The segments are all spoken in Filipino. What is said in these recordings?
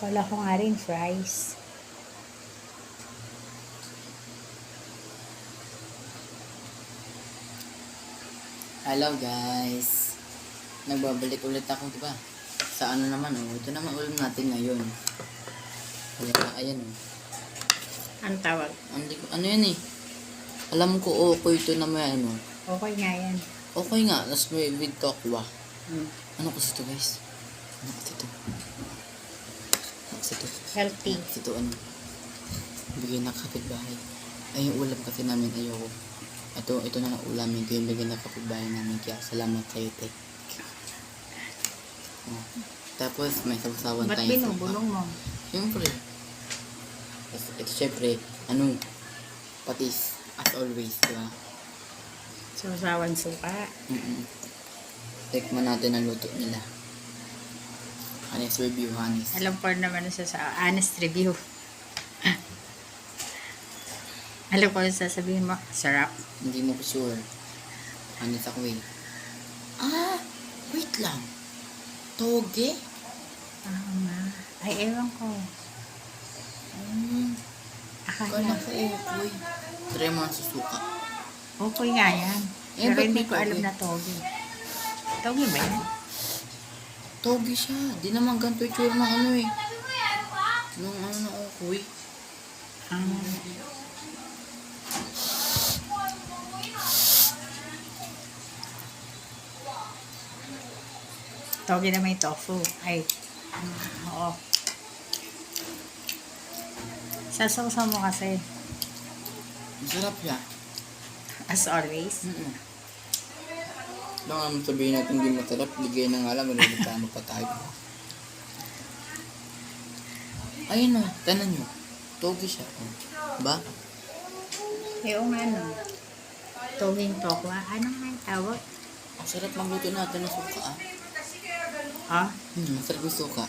Kala ko nga rin fries. Hello guys. Nagbabalik ulit ako, di ba? Sa ano naman, ito naman ulam natin ngayon. Ayan, Ang tawag? Ano yan eh? Alam ko, okay ito na may ano. Okay nga yan. Okay nga, nas may with tokwa. Mm. Ano kasi ito guys? Ano kasi ito? Healthy. Kasi ito ano? Bigyan ng kapitbahay. Ay, yung ulam kasi namin ayoko. Ito na ang ulamin ko yung bigyan ng kapitbahay namin. Kaya salamat sa'yo, Tek. Oh. Tapos may sausawan Ba't tayo. binubulong mo? Siyempre. Ito syempre, ano, patis, as always, diba? Sausawan suka. Tikman natin ang luto nila. Honest review, honest. Alam ko naman sa honest review. Alam ko yung sasabihin mo, sarap. Hindi mo ko sure. Honest ako eh. Wait lang. Toge? Tama. Ay, ewan ko. Kala Akala. ko ukoy. Try mo ang susuka. Okay nga yan. Eh, Pero ba't hindi may ko alam toge? na toge. Toge ba yan? Toge siya. Di naman ganito yung tsura ng ano eh. Nung ano na ukoy. Toge na may tofu. Ay, oo. Sasaw mo kasi. Masarap siya. As always. Lang naman sabihin natin hindi masarap. Bigay na nga lang. Malilitano pa tayo. Ayun o. Tanan nyo. Toge siya. Ba? Oo nga no. Togeng tokwa. Ano nga yung tawag? Ang sarap magluto natin ng suka ah. Ha? Masarap yung suka.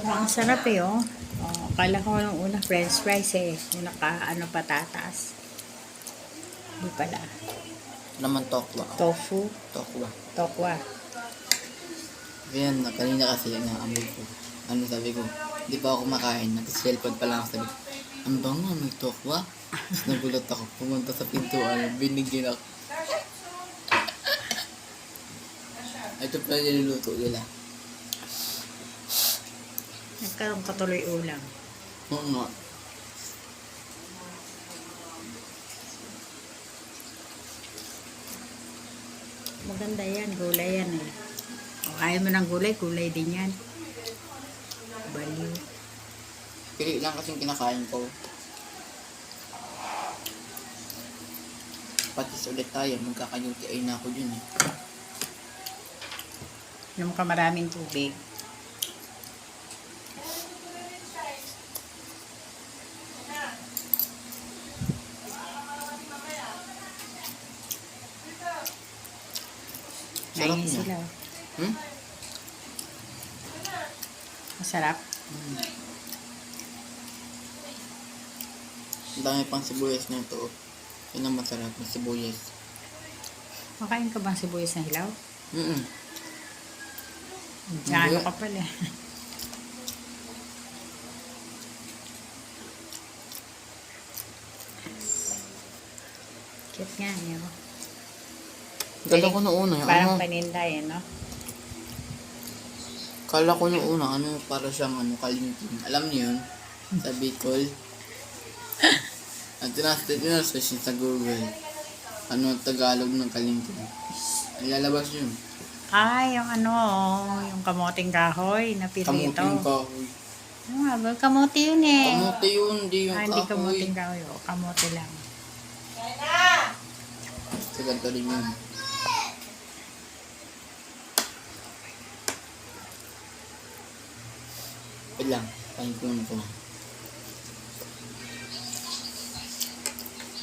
Ang sarap eh oh. Oh, akala ko nung una french fries eh. Yung patatas. Hindi pala. Naman tokwa. Tofu. Tokwa. Tokwa. Ayan, kanina kasi naamoy ko. Ano sabi ko? Hindi pa ako kumakain. Nag-cellphone pa lang ako sabi ko. Ang bango, may tokwa. Tapos nagulat ako. Pumunta sa pintuan. Binigyan ako. Ito pala niluluto nila. Nagkaroon ka tuloy ulam. Oo nga. Maganda yan. Gulay yan eh. O ayaw mo ng gulay, gulay din yan. Baliw. Pili lang kasing kinakain ko. Patis ulit tayo. Magkakayuti ay na ako dun eh. Inom ka maraming tubig. Sarap Naingin niya. sila. Hmm? Masarap. Ang dami pang sibuyas na ito. Yun ang masarap ng sibuyas. Makain ka bang sibuyas na hilaw? Ano ka pala. Cute nga niya. Kala ko noong una, Parang ano? paninda eh, no? Kala ko noong una, ano, para siyang ano, kalingking. Alam niyo yun? Sa Bicol. At tinasearch yun sa Google. Ano, Tagalog ng kalingking. Ang lalabas yun. Ay, yung ano, yung kamoting kahoy na pirito. Kamuting kahoy. Ano nga ba? Kamote yun eh. Kamote yun, hindi yung Hindi kahoy. kamoting kahoy. O, kamote lang. Sa ganito rin yun. Wait lang, kain ko naman ito.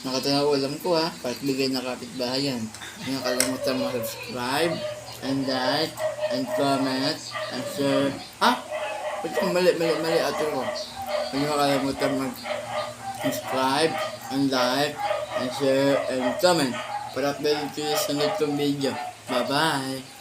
Nakatanaw alam ko ha, kahit bigay na kapitbahay yan. Hindi nakalimutan mag-subscribe, and like, and comment, and share. Ha? Ba't yung mali ate ko? Hindi nakalimutan mag-subscribe, and like, and share, and comment para update kayo sa sunod kong video. Bye-bye!